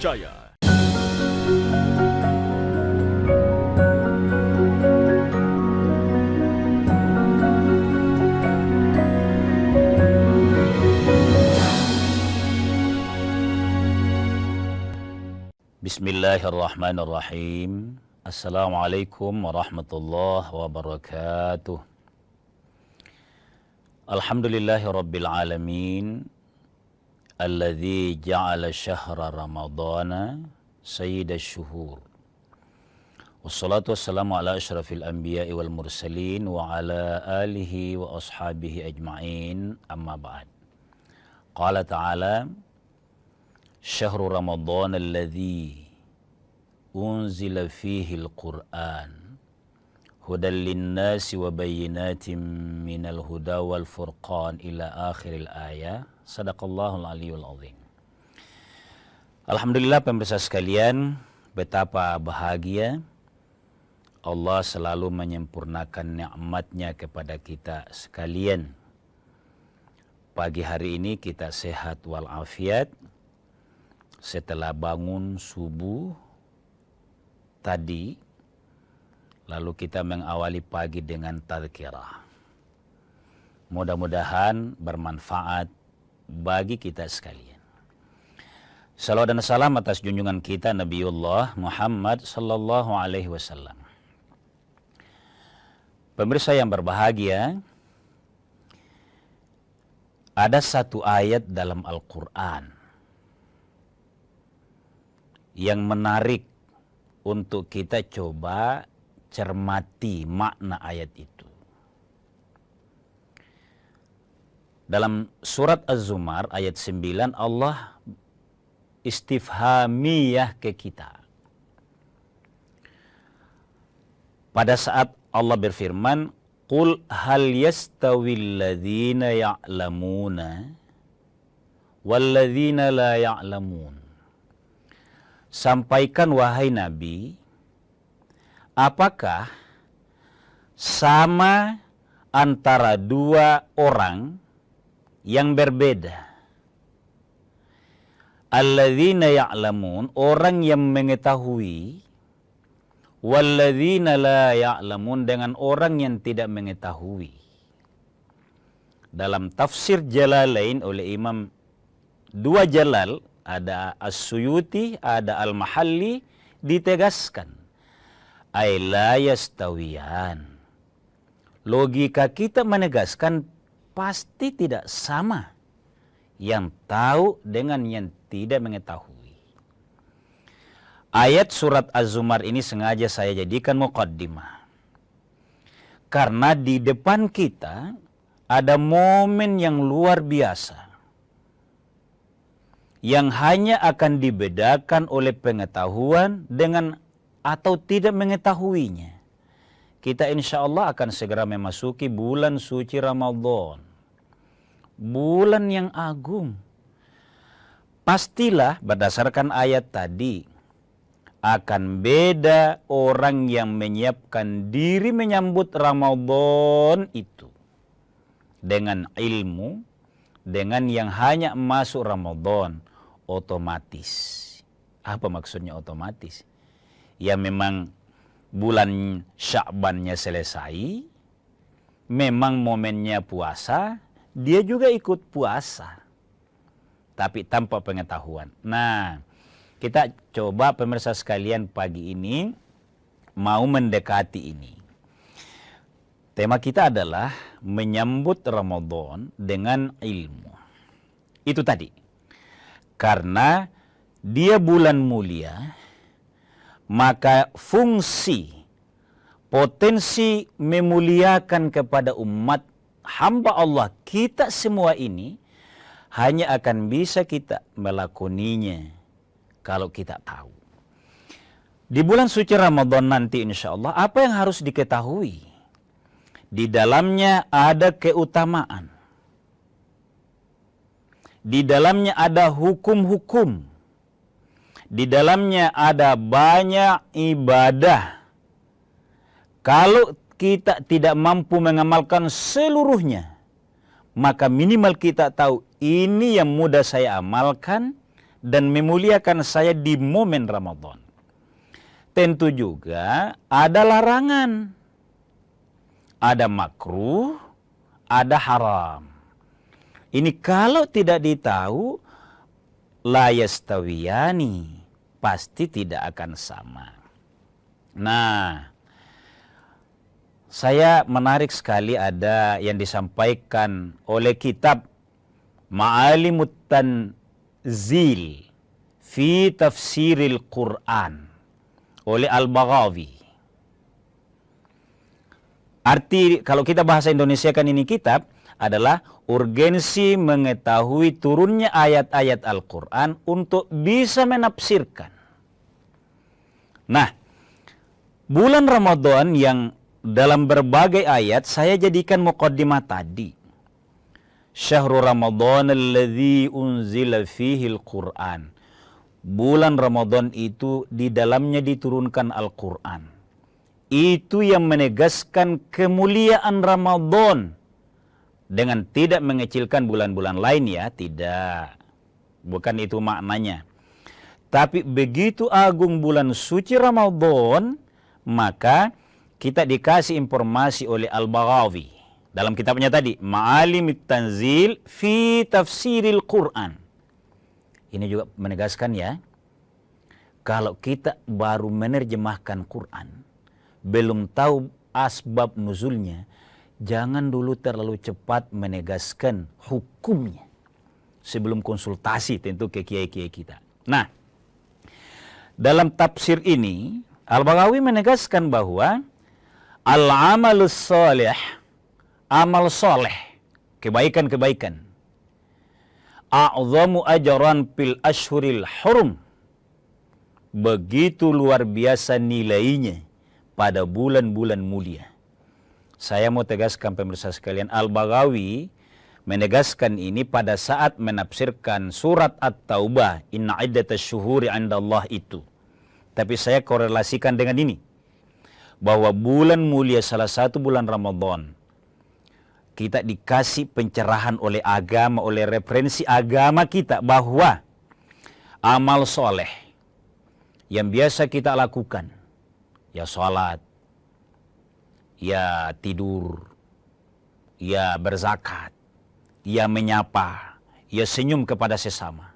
terpercaya. Bismillahirrahmanirrahim. Assalamualaikum warahmatullahi wabarakatuh. Alhamdulillahi rabbil alamin. Alladzi ja'ala syahra ramadana sayyidash syuhur. Wassalatu wassalamu ala asyrafil anbiya'i wal mursalin wa ala alihi wa ashabihi ajma'in, amma ba'd. Qala ta'ala, Syahrul Ramadhan alladzi unzila fihi al-Qur'an hudan lin-nasi wa bayyinatin minal huda wal furqan ila akhiril ayah. Sadaqallahul aliyul azim. Alhamdulillah pemirsa sekalian, betapa bahagia Allah selalu menyempurnakan nikmat-Nya kepada kita sekalian. Pagi hari ini kita sehat walafiat. Setelah bangun subuh tadi, lalu kita mengawali pagi dengan tazkirah. Mudah-mudahan bermanfaat bagi kita sekalian. Salawat dan salam atas junjungan kita Nabiullah Muhammad sallallahu alaihi wasallam. Pemirsa yang berbahagia, ada satu ayat dalam Al-Quran yang menarik untuk kita coba cermati makna ayat itu. Dalam surat Az-Zumar ayat 9, Allah istifhamiyah ke kita. Pada saat Allah berfirman, Qul hal yastawil ladzina ya'lamuna wal ladzina la ya'lamun. Sampaikan wahai Nabi, apakah sama antara dua orang yang berbeda? Alladzina ya'lamun, orang yang mengetahui, walladzina la ya'lamun, dengan orang yang tidak mengetahui. Dalam tafsir Jalalain oleh Imam dua Jalal, ada As-Suyuti, ada Al-Mahalli, ditegaskan ay la yastawiyan. Logika kita menegaskan pasti tidak sama yang tahu dengan yang tidak mengetahui. Ayat surat Az-Zumar ini sengaja saya jadikan muqaddimah, karena di depan kita ada momen yang luar biasa yang hanya akan dibedakan oleh pengetahuan dengan atau tidak mengetahuinya. Kita insya Allah akan segera memasuki bulan suci Ramadan. Bulan yang agung. Pastilah berdasarkan ayat tadi, akan beda orang yang menyiapkan diri menyambut Ramadan itu dengan ilmu, dengan yang hanya masuk Ramadan otomatis. Apa maksudnya otomatis? Ya memang bulan Sya'bannya selesai, memang momennya puasa, dia juga ikut puasa, tapi tanpa pengetahuan. Nah, kita coba pemirsa sekalian pagi ini mau mendekati ini. Tema kita adalah menyambut Ramadan dengan ilmu. Itu tadi. Karena dia bulan mulia, maka fungsi, potensi memuliakan kepada umat hamba Allah kita semua ini hanya akan bisa kita melakoninya kalau kita tahu. Di bulan suci Ramadan nanti insya Allah, apa yang harus diketahui? Di dalamnya ada keutamaan. Di dalamnya ada hukum-hukum. Di dalamnya ada banyak ibadah. Kalau kita tidak mampu mengamalkan seluruhnya, maka minimal kita tahu ini yang mudah saya amalkan dan memuliakan saya di momen Ramadan. Tentu juga ada larangan. Ada makruh, ada haram. Ini kalau tidak ditahu, la yastawiyani, pasti tidak akan sama. Nah, saya menarik sekali ada yang disampaikan oleh kitab Ma'alimut Tanzil fi Tafsiril Quran oleh Al-Baghawi. Arti kalau kita bahasa Indonesia kan ini kitab adalah urgensi mengetahui turunnya ayat-ayat Al-Quran untuk bisa menafsirkan. Nah, bulan Ramadan yang dalam berbagai ayat saya jadikan muqaddimah tadi. Syahrul Ramadan alladzi unzila fihi al-Quran. Bulan Ramadan itu di dalamnya diturunkan Al-Quran. Itu yang menegaskan kemuliaan Ramadan. Dengan tidak mengecilkan bulan-bulan lain ya, tidak. Bukan itu maknanya. Tapi begitu agung bulan suci Ramadan, maka kita dikasih informasi oleh Al-Baghawi. Dalam kitabnya tadi, Ma'alimut Tanzil fi Tafsiril Quran. Ini juga menegaskan ya, kalau kita baru menerjemahkan Quran, belum tahu asbab nuzulnya, jangan dulu terlalu cepat menegaskan hukumnya sebelum konsultasi tentu ke kiai-kiai kita. Nah, dalam tafsir ini Al-Baghawi menegaskan bahwa al-amalus salih, amal soleh, kebaikan-kebaikan, a'zamu ajran fil ashhuril hurum, begitu luar biasa nilainya pada bulan-bulan mulia. Saya mau tegaskan pemirsa sekalian, Al-Baghawi menegaskan ini pada saat menafsirkan surat At-Taubah, inna iddatash syuhuri 'indallah itu. Tapi saya korelasikan dengan ini, bahwa bulan mulia salah satu bulan Ramadan, kita dikasih pencerahan oleh agama, oleh referensi agama kita, bahwa amal soleh yang biasa kita lakukan, ya sholat, ya tidur, ya berzakat, ya menyapa, ya senyum kepada sesama.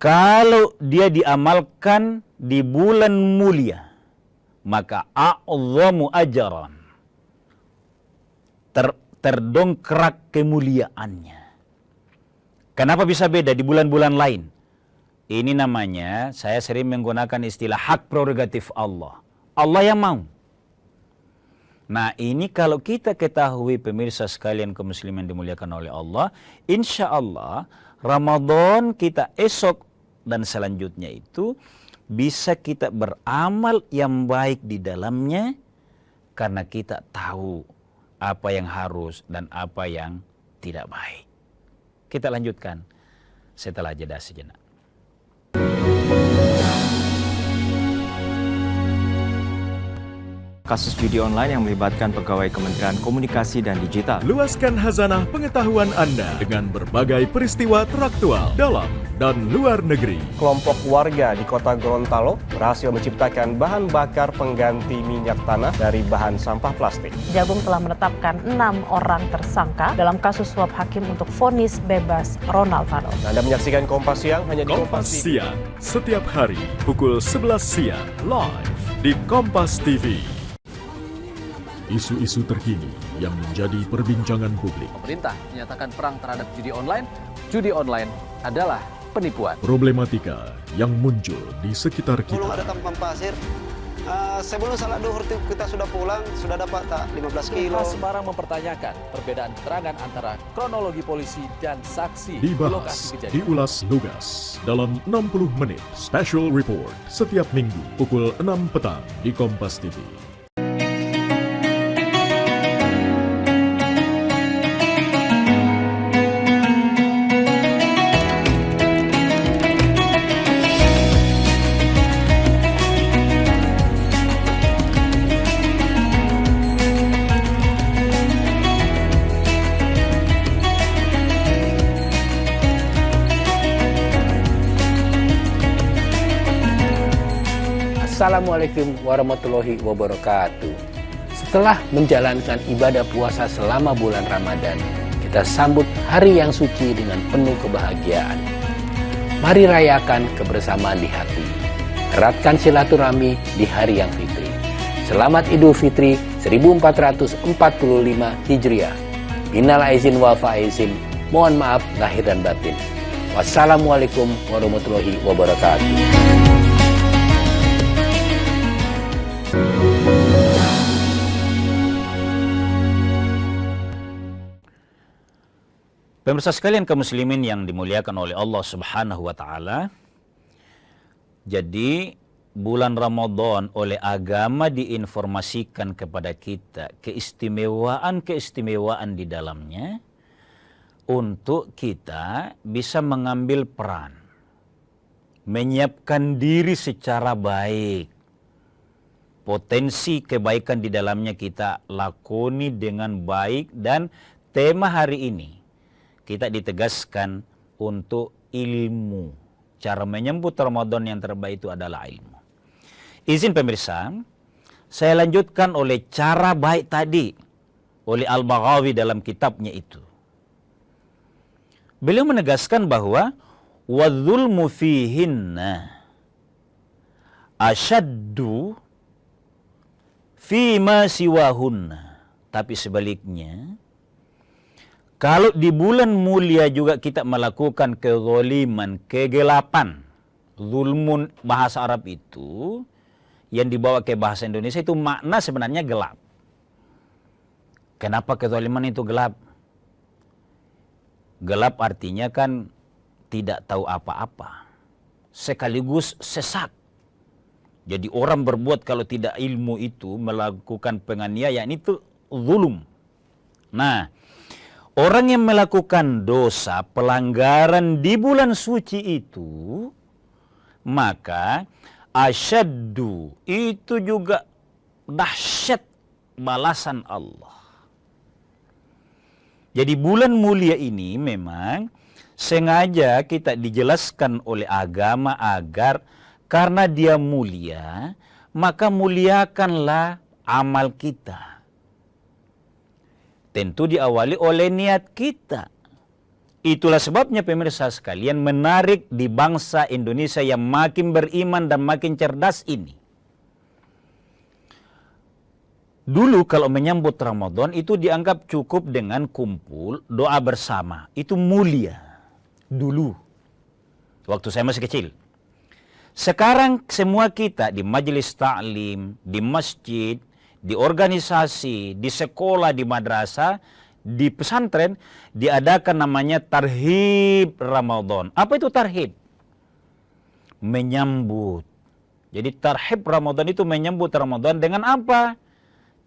Kalau dia diamalkan di bulan mulia, maka a'zamu ajran, terdongkrak kemuliaannya. Kenapa bisa beda di bulan-bulan lain? Ini namanya, saya sering menggunakan istilah hak prerogatif Allah. Allah yang mau. Nah, ini kalau kita ketahui pemirsa sekalian kaum muslimin dimuliakan oleh Allah, insya Allah Ramadan kita esok dan selanjutnya itu bisa kita beramal yang baik di dalamnya, karena kita tahu apa yang harus dan apa yang tidak baik. Kita lanjutkan setelah jeda sejenak. Kasus judi online yang melibatkan pegawai Kementerian Komunikasi dan Digital. Luaskan khazanah pengetahuan Anda dengan berbagai peristiwa teraktual dalam dan luar negeri. Kelompok warga di kota Gorontalo berhasil menciptakan bahan bakar pengganti minyak tanah dari bahan sampah plastik. Jagung telah menetapkan 6 orang tersangka dalam kasus suap hakim untuk vonis bebas Ronald Fano. Anda menyaksikan Kompas Siang hanya di Kompas Siang, setiap hari pukul 11 siang, live di Kompas TV. Isu-isu terkini yang menjadi perbincangan publik. Pemerintah menyatakan perang terhadap judi online. Judi online adalah penipuan. Problematika yang muncul di sekitar Belum kita. ada tampang pasir. Sebelum salat duhur kita sudah pulang, sudah dapat tak 15 kilo. Semarang mempertanyakan perbedaan keterangan antara kronologi polisi dan saksi di lokasi Dibahas, kejadian. diulas lugas dalam 60 menit special report setiap minggu pukul 6 petang di Kompas TV. Wassalamualaikum warahmatullahi wabarakatuh. Setelah menjalankan ibadah puasa selama bulan Ramadan, kita sambut hari yang suci dengan penuh kebahagiaan. Mari rayakan kebersamaan di hati. Eratkan silaturahmi di hari yang fitri. Selamat Idul Fitri 1445 Hijriah. Minal aizin wal faizin. Mohon maaf lahir dan batin. Wassalamualaikum warahmatullahi wabarakatuh. Pemirsa sekalian kaum muslimin yang dimuliakan oleh Allah Subhanahu wa taala. Jadi bulan Ramadan oleh agama diinformasikan kepada kita keistimewaan-keistimewaan di dalamnya untuk kita bisa mengambil peran, menyiapkan diri secara baik. Potensi kebaikan di dalamnya kita lakoni dengan baik, dan tema hari ini kita ditegaskan untuk ilmu. Cara menyambut Ramadan yang terbaik itu adalah ilmu. Izin pemirsa, saya lanjutkan oleh cara baik tadi oleh Al-Baghawi dalam kitabnya itu. Beliau menegaskan bahwa wadzulmu fihinna asyaddu fima siwahunna. Tapi sebaliknya, kalau di bulan mulia juga kita melakukan kezaliman, kegelapan, zulmun bahasa Arab itu, yang dibawa ke bahasa Indonesia itu makna sebenarnya gelap. Kenapa kezaliman itu gelap? Gelap artinya kan tidak tahu apa-apa, sekaligus sesat. Jadi orang berbuat kalau tidak ilmu itu melakukan penganiayaan itu zulum. Nah, orang yang melakukan dosa, pelanggaran di bulan suci itu, maka asyaddu itu juga dahsyat balasan Allah. Jadi bulan mulia ini memang sengaja kita dijelaskan oleh agama agar karena dia mulia, maka muliakanlah amal kita. Tentu diawali oleh niat kita. Itulah sebabnya pemirsa sekalian menarik di bangsa Indonesia yang makin beriman dan makin cerdas ini. Dulu kalau menyambut Ramadan itu dianggap cukup dengan kumpul, doa bersama. Itu mulia. Dulu. Waktu saya masih kecil. Sekarang semua kita di majelis ta'lim, di masjid, di organisasi, di sekolah, di madrasah, di pesantren, diadakan namanya tarhib Ramadan. Apa itu tarhib? Menyambut. Jadi tarhib Ramadan itu menyambut Ramadan dengan apa?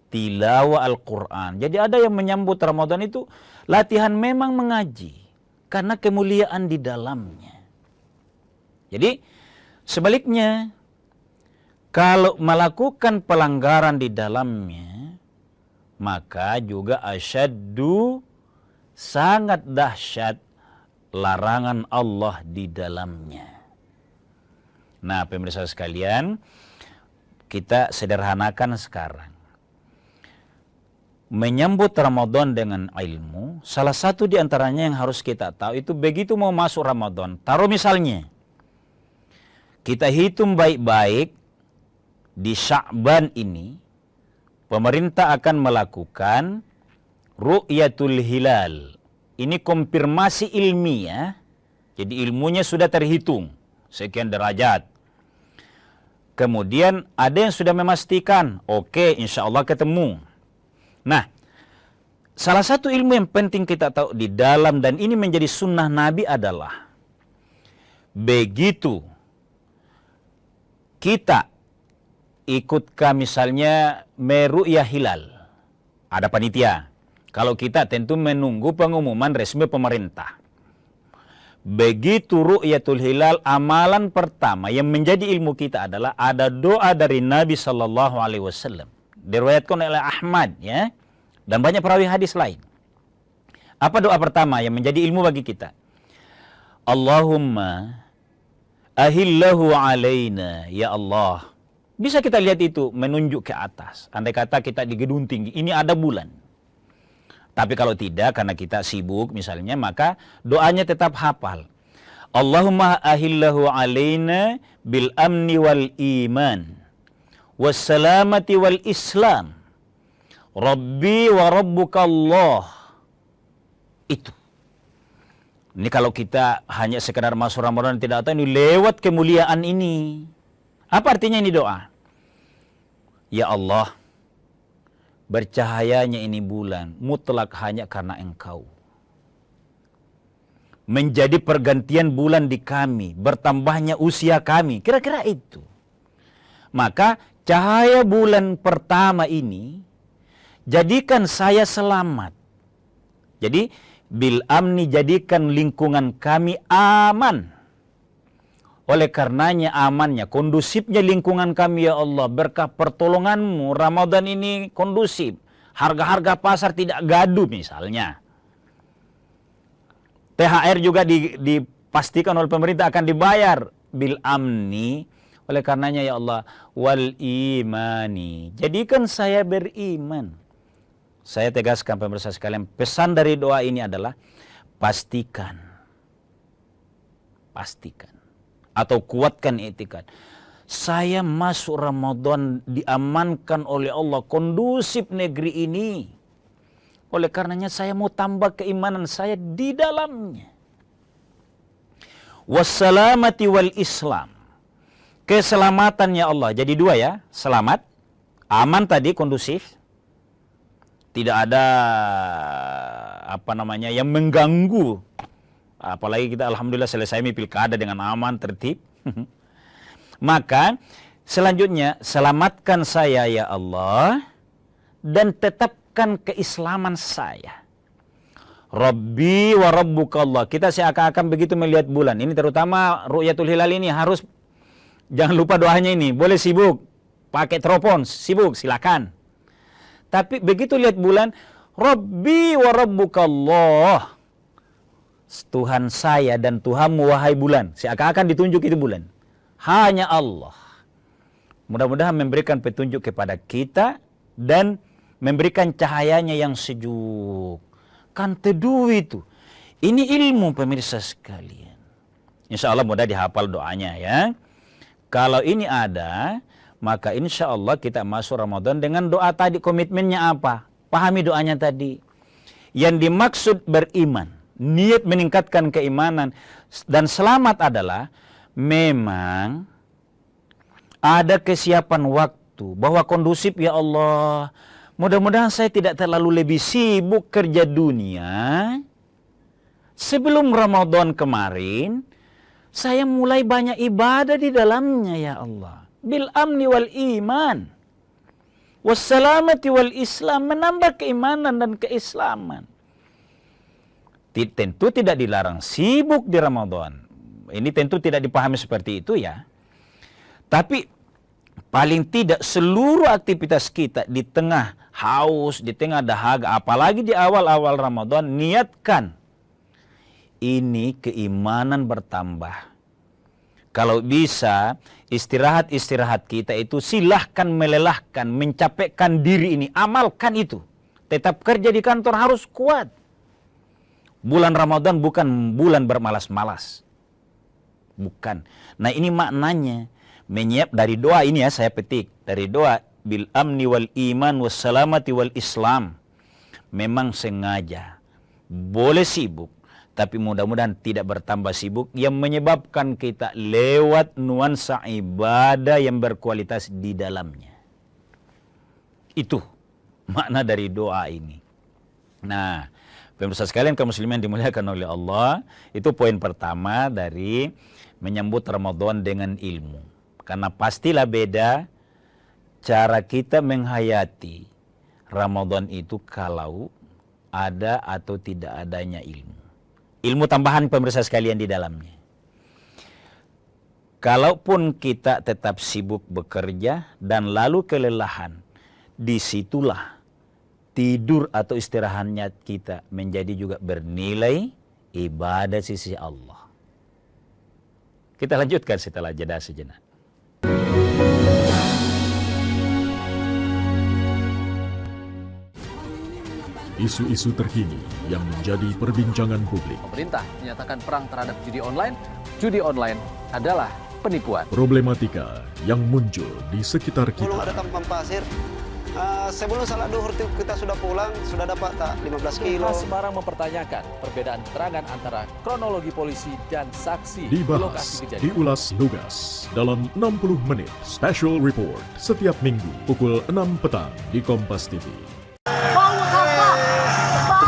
Tilawah Al-Quran. Jadi ada yang menyambut Ramadan itu latihan memang mengaji. Karena kemuliaan di dalamnya. Jadi sebaliknya, kalau melakukan pelanggaran di dalamnya, maka juga asyaddu sangat dahsyat larangan Allah di dalamnya. Nah, pemirsa sekalian, kita sederhanakan sekarang. Menyambut Ramadan dengan ilmu, salah satu di antaranya yang harus kita tahu itu begitu mau masuk Ramadan. Taruh misalnya, kita hitung baik-baik di Sya'ban ini, pemerintah akan melakukan ru'yatul hilal. Ini konfirmasi ilmiah, jadi ilmunya sudah terhitung, sekian derajat. Kemudian ada yang sudah memastikan, oke, insya Allah ketemu. Nah, salah satu ilmu yang penting kita tahu di dalam, dan ini menjadi sunnah Nabi adalah, begitu kita ikutkan misalnya meru'yah hilal, ada panitia. Kalau kita tentu menunggu pengumuman resmi pemerintah. Begitu ru'yatul hilal, amalan pertama yang menjadi ilmu kita adalah ada doa dari Nabi SAW. Diriwayatkan oleh Ahmad, ya, dan banyak perawi hadis lain. Apa doa pertama yang menjadi ilmu bagi kita? Allahumma ahillahu alaina, ya Allah, Bisa kita lihat itu menunjuk ke atas. Andai kata kita di gedung tinggi, ini ada bulan. Tapi kalau tidak, karena kita sibuk misalnya, maka doanya tetap hafal. Allahumma ahillahu alaina bil amni wal iman wassalamati wal islam Rabbi wa rabbuka Allah. Itu. Ini kalau kita hanya sekedar masuk Ramadan tidak tahu, ini lewat kemuliaan ini. Apa artinya ini doa? Ya Allah, bercahayanya ini bulan mutlak hanya karena Engkau. Menjadi pergantian bulan di kami, bertambahnya usia kami. Kira-kira itu. Maka cahaya bulan pertama ini jadikan saya selamat. Jadi bil amni, jadikan lingkungan kami aman. Oleh karenanya amannya, kondusifnya lingkungan kami ya Allah, berkah pertolongan-Mu, Ramadan ini kondusif. Harga-harga pasar tidak gaduh misalnya. THR juga dipastikan oleh pemerintah akan dibayar bil amni. Oleh karenanya ya Allah, wal imani, jadikan saya beriman. Saya tegaskan pemirsa sekalian, pesan dari doa ini adalah pastikan atau kuatkan itikad. Saya masuk Ramadan diamankan oleh Allah, kondusif negeri ini. Oleh karenanya saya mau tambah keimanan saya di dalamnya. Wassalamati wal islam. Keselamatan ya Allah. Jadi dua ya, selamat, aman tadi, kondusif. Tidak ada yang mengganggu. Apalagi kita alhamdulillah selesai pilkada dengan aman, tertib. Maka selanjutnya selamatkan saya ya Allah dan tetapkan keislaman saya. Rabbi wa rabbuka Allah. Kita seakan-akan begitu melihat bulan. Ini terutama Ru'yatul Hilal ini harus, jangan lupa doanya ini. Boleh sibuk, pakai teropon, sibuk silakan. Tapi begitu lihat bulan, Rabbi wa rabbuka Allah. Tuhan saya dan Tuhanmu wahai bulan. Seakan-akan ditunjuk itu bulan. Hanya Allah. Mudah-mudahan memberikan petunjuk kepada kita dan memberikan cahayanya yang sejuk. Kan teduh itu. Ini ilmu pemirsa sekalian. Insya Allah mudah dihafal doanya ya. Kalau ini ada, maka insya Allah kita masuk Ramadan dengan doa tadi. Komitmennya apa? Pahami doanya tadi. Yang dimaksud beriman. Niat meningkatkan keimanan dan selamat adalah memang ada kesiapan waktu bahwa kondusif ya Allah. Mudah-mudahan saya tidak terlalu lebih sibuk kerja dunia. Sebelum Ramadan kemarin saya mulai banyak ibadah di dalamnya ya Allah. Bil amni wal iman wassalamati wal islam, menambah keimanan dan keislaman. Tentu tidak dilarang sibuk di Ramadan. Ini tentu tidak dipahami seperti itu ya. Tapi paling tidak seluruh aktivitas kita di tengah haus, di tengah dahaga, apalagi di awal-awal Ramadan, niatkan. Ini keimanan bertambah. Kalau bisa, istirahat-istirahat kita itu silahkan melelahkan, mencapekkan diri ini. Amalkan itu. Tetap kerja di kantor harus kuat. Bulan Ramadan bukan bulan bermalas-malas. Bukan. Nah ini maknanya. Menyiap dari doa ini ya saya petik. Dari doa bil amni wal iman wassalamati wal islam. Memang sengaja. Boleh sibuk. Tapi mudah-mudahan tidak bertambah sibuk. Yang menyebabkan kita lewat nuansa ibadah yang berkualitas di dalamnya. Itu makna dari doa ini. Nah, pemirsa sekalian kaum muslimin yang dimuliakan oleh Allah, itu poin pertama dari menyambut Ramadan dengan ilmu. Karena pastilah beda cara kita menghayati Ramadan itu kalau ada atau tidak adanya ilmu. Ilmu tambahan pemirsa sekalian di dalamnya. Kalaupun kita tetap sibuk bekerja dan lalu kelelahan, disitulah tidur atau istirahatnya kita menjadi juga bernilai ibadah sisi Allah. Kita lanjutkan setelah jeda sejenak. Isu-isu terkini yang menjadi perbincangan publik. Pemerintah menyatakan perang terhadap judi online. Judi online adalah penipuan. Problematika yang muncul di sekitar Belum kita. ada tampang pasir. Sebelum salat duhur kita sudah pulang, sudah dapat tak 15 kilo. Polres Semarang mempertanyakan perbedaan keterangan antara kronologi polisi dan saksi di lokasi Dibahas, kejadian. diulas lugas dalam 60 menit Special Report setiap minggu pukul 6 petang di Kompas TV.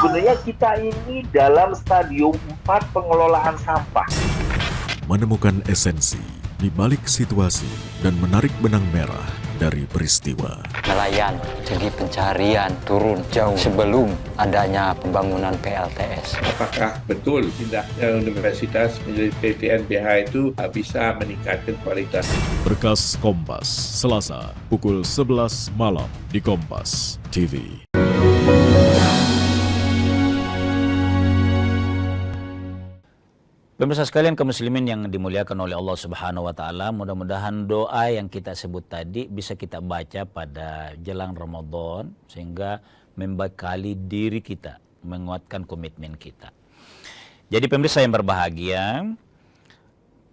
Sebenarnya kita ini dalam stadium 4 pengelolaan sampah. Menemukan esensi di balik situasi dan menarik benang merah dari peristiwa. Nelayan segi pencarian turun jauh sebelum adanya pembangunan PLTS. Apakah betul pindahnya universitas menjadi PTNBH itu bisa meningkatkan kualitas? Berkas Kompas, Selasa, pukul 11 malam di Kompas TV. Pemirsa sekalian kaum muslimin yang dimuliakan oleh Allah Subhanahu wa taala, mudah-mudahan doa yang kita sebut tadi bisa kita baca pada jelang Ramadan sehingga membekali diri kita, menguatkan komitmen kita. Jadi pemirsa yang berbahagia,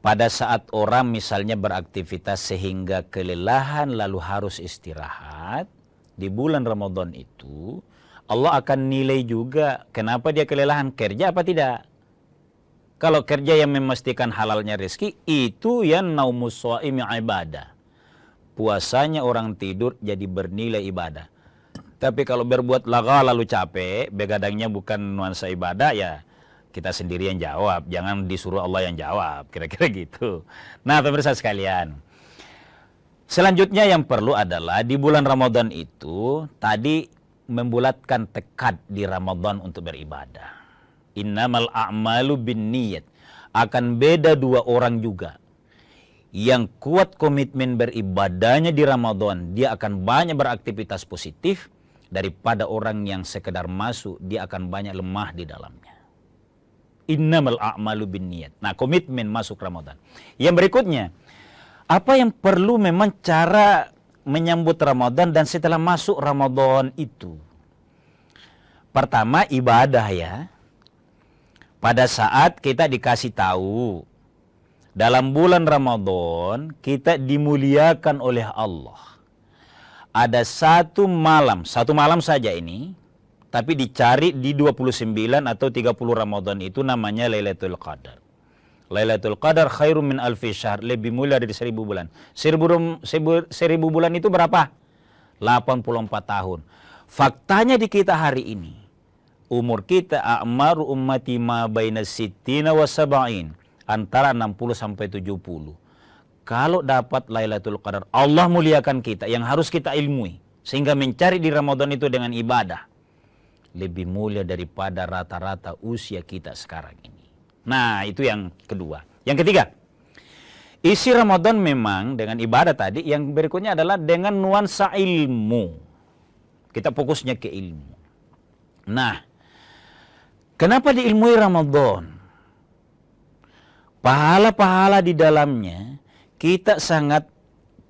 pada saat orang misalnya beraktivitas sehingga kelelahan lalu harus istirahat, di bulan Ramadan itu Allah akan nilai juga kenapa dia kelelahan, kerja apa tidak. Kalau kerja yang memastikan halalnya rezeki, itu yang naumus shaimi ibadah. Puasanya orang tidur jadi bernilai ibadah. Tapi kalau berbuat laga lalu capek, begadangnya bukan nuansa ibadah, ya kita sendiri yang jawab. Jangan disuruh Allah yang jawab, kira-kira gitu. Nah pemirsa sekalian, selanjutnya yang perlu adalah di bulan Ramadan itu, tadi membulatkan tekad di Ramadan untuk beribadah. Innamal a'malu binniyat. Akan beda dua orang juga. Yang kuat komitmen beribadahnya di Ramadan, dia akan banyak beraktivitas positif daripada orang yang sekedar masuk, dia akan banyak lemah di dalamnya. Innamal a'malu binniyat. Nah, komitmen masuk Ramadan. Yang berikutnya, apa yang perlu memang cara menyambut Ramadan dan setelah masuk Ramadan itu? Pertama, ibadah ya. Pada saat kita dikasih tahu dalam bulan Ramadan kita dimuliakan oleh Allah. Ada satu malam saja ini, tapi dicari di 29 atau 30 Ramadan itu namanya Lailatul Qadar. Lailatul Qadar khairum min alfi syahr, lebih mulia dari 1000 bulan. 1000 bulan itu berapa? 84 tahun. Faktanya di kita hari ini, umur kita a'maru ummati ma baina sittina wa sab'in, antara 60 sampai 70. Kalau dapat Lailatul Qadar, Allah muliakan kita, yang harus kita ilmui sehingga mencari di Ramadan itu dengan ibadah lebih mulia daripada rata-rata usia kita sekarang ini. Nah, itu yang kedua. Yang ketiga, isi Ramadan memang dengan ibadah tadi, yang berikutnya adalah dengan nuansa ilmu. Kita fokusnya ke ilmu. Nah, kenapa diilmui Ramadan? Pahala-pahala di dalamnya, kita sangat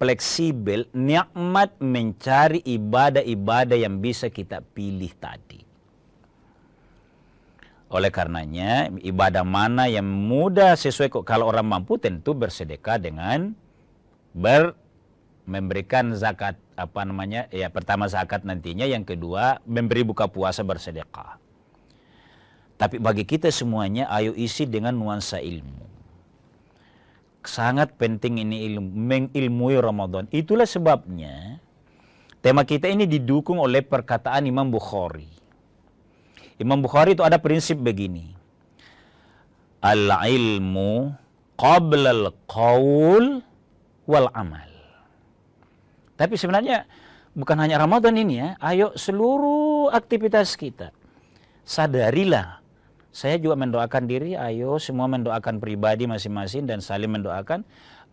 fleksibel, nikmat mencari ibadah-ibadah yang bisa kita pilih tadi. Oleh karenanya, ibadah mana yang mudah sesuai, kalau orang mampu tentu bersedekah dengan memberikan zakat, pertama zakat nantinya, yang kedua memberi buka puasa bersedekah. Tapi bagi kita semuanya, ayo isi dengan nuansa ilmu. Sangat penting ini ilmu, mengilmui Ramadan. Itulah sebabnya tema kita ini didukung oleh perkataan Imam Bukhari. Imam Bukhari itu ada prinsip begini. Al-ilmu qabla al-qaul wal amal. Tapi sebenarnya bukan hanya Ramadan ini ya. Ayo seluruh aktivitas kita, sadarilah. Saya juga mendoakan diri, ayo semua mendoakan pribadi masing-masing dan saling mendoakan.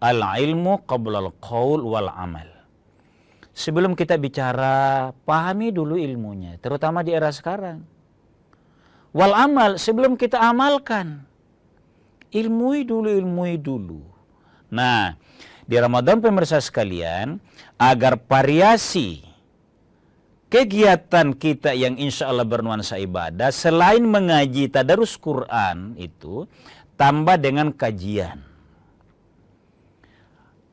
Al-ilmu qabla al-qaul wal amal. Sebelum kita bicara, pahami dulu ilmunya, terutama di era sekarang. Wal amal, sebelum kita amalkan, ilmui dulu. Nah, di Ramadan pemirsa sekalian, agar variasi kegiatan kita yang insya Allah bernuansa ibadah, selain mengaji tadarus Quran itu, tambah dengan kajian.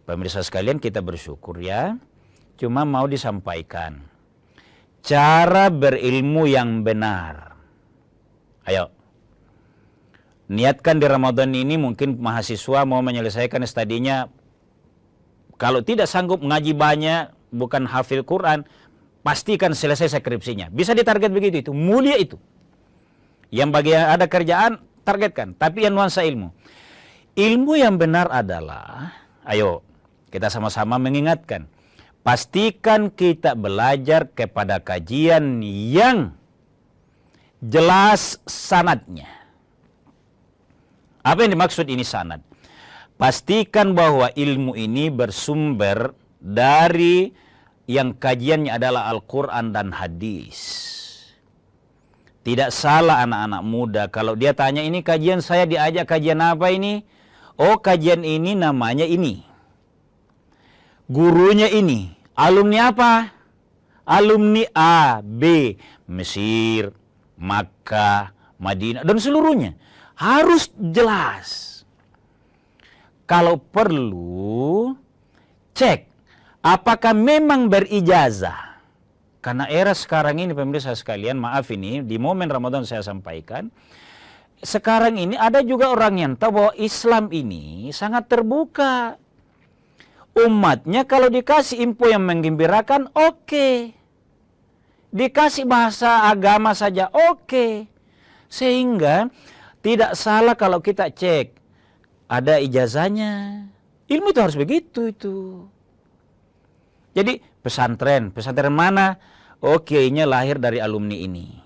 Pemirsa sekalian, kita bersyukur ya, cuma mau disampaikan cara berilmu yang benar. Ayo, niatkan di Ramadan ini, mungkin mahasiswa mau menyelesaikan studinya, kalau tidak sanggup ngaji banyak, bukan hafil Quran, pastikan selesai skripsinya. Bisa ditarget begitu, itu mulia itu. Yang bagi yang ada kerjaan, targetkan. Tapi yang nuansa ilmu. Ilmu yang benar adalah, ayo kita sama-sama mengingatkan, pastikan kita belajar kepada kajian yang jelas sanadnya. Apa yang dimaksud ini sanad? Pastikan bahwa ilmu ini bersumber dari yang kajiannya adalah Al-Quran dan hadis. Tidak salah anak-anak muda kalau dia tanya, ini kajian saya diajak kajian apa ini? Oh, kajian ini namanya ini. Gurunya ini. Alumni apa? Alumni A, B, Mesir, Makkah, Madinah, dan seluruhnya. Harus jelas. Kalau perlu, cek apakah memang berijazah. Karena era sekarang ini, pemirsa sekalian, maaf ini, di momen Ramadan saya sampaikan, sekarang ini ada juga orang yang tahu bahwa Islam ini sangat terbuka. Umatnya kalau dikasih info yang menggembirakan, oke. Dikasih bahasa agama saja, oke. Sehingga tidak salah kalau kita cek, ada ijazahnya. Ilmu itu harus begitu itu. Jadi pesantren mana? Oke-nya lahir dari alumni ini.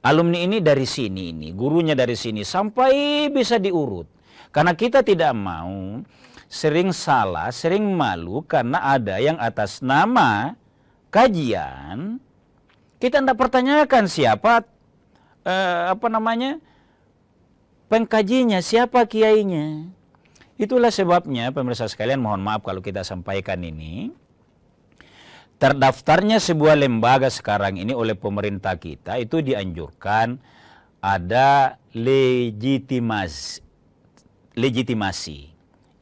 Alumni ini dari sini ini, gurunya dari sini, sampai bisa diurut. Karena kita tidak mau sering salah, sering malu karena ada yang atas nama kajian, kita tidak pertanyakan siapa pengkajinya, siapa kiainya. Itulah sebabnya pemirsa sekalian, mohon maaf kalau kita sampaikan ini, terdaftarnya sebuah lembaga sekarang ini oleh pemerintah kita itu dianjurkan ada legitimasi,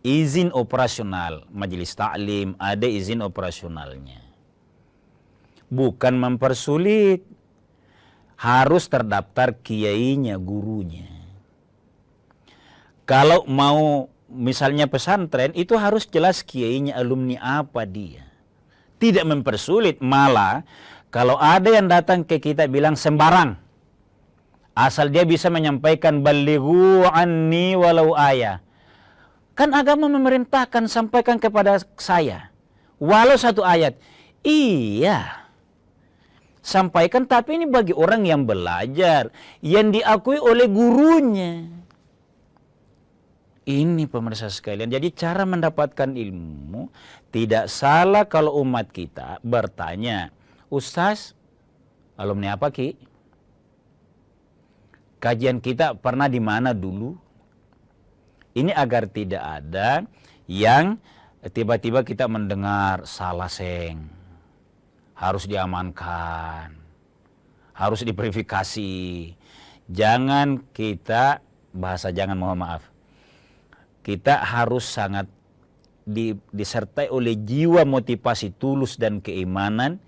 izin operasional majelis taklim, ada izin operasionalnya. Bukan mempersulit, harus terdaftar kiainya, gurunya. Kalau mau misalnya pesantren, itu harus jelas kiainya, alumni apa dia. Tidak mempersulit, malah kalau ada yang datang ke kita bilang sembarang, asal dia bisa menyampaikan balighu anni walau ayah. Kan agama memerintahkan sampaikan kepada saya, walau satu ayat. Iya, sampaikan, tapi ini bagi orang yang belajar, yang diakui oleh gurunya. Ini pemirsa sekalian, jadi cara mendapatkan ilmu tidak salah kalau umat kita bertanya, Ustaz, alumni apa Ki? Kajian kita pernah di mana dulu? Ini agar tidak ada yang tiba-tiba kita mendengar salah seng, harus diamankan, harus diverifikasi. Jangan kita, bahasa jangan mohon maaf, kita harus sangat disertai oleh jiwa motivasi tulus dan keimanan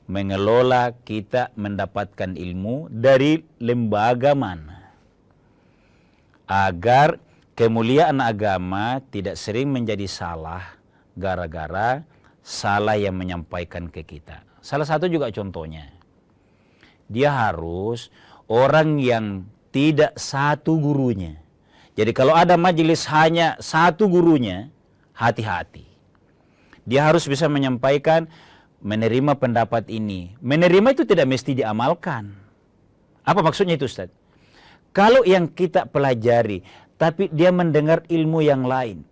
mengelola kita mendapatkan ilmu dari lembaga mana. Agar kemuliaan agama tidak sering menjadi salah gara-gara salah yang menyampaikan ke kita. Salah satu juga contohnya, dia harus orang yang tidak satu gurunya. Jadi kalau ada majelis hanya satu gurunya, hati-hati. Dia harus bisa menyampaikan, menerima pendapat ini. Menerima itu tidak mesti diamalkan. Apa maksudnya itu, Ustaz? Kalau yang kita pelajari, tapi dia mendengar ilmu yang lain,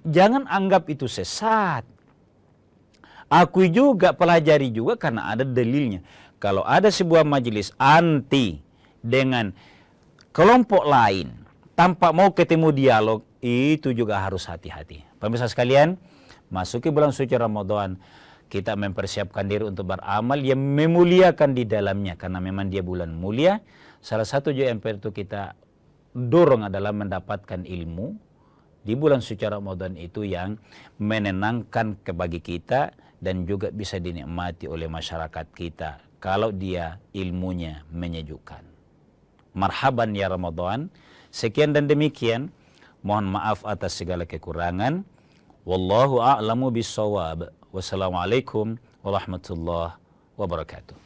jangan anggap itu sesat. Akui juga, pelajari juga karena ada dalilnya. Kalau ada sebuah majelis anti dengan kelompok lain, tanpa mau ketemu dialog, itu juga harus hati-hati. Pemirsa sekalian, masuki bulan suci Ramadan, kita mempersiapkan diri untuk beramal yang memuliakan di dalamnya, karena memang dia bulan mulia. Salah satu juga yang perlu kita dorong adalah mendapatkan ilmu di bulan suci Ramadan itu yang menenangkan bagi kita dan juga bisa dinikmati oleh masyarakat kita kalau dia ilmunya menyejukkan. Marhaban ya Ramadan. Sekian dan demikian. Mohon maaf atas segala kekurangan. Wallahu a'lamu bissawab. Wassalamualaikum warahmatullahi wabarakatuh.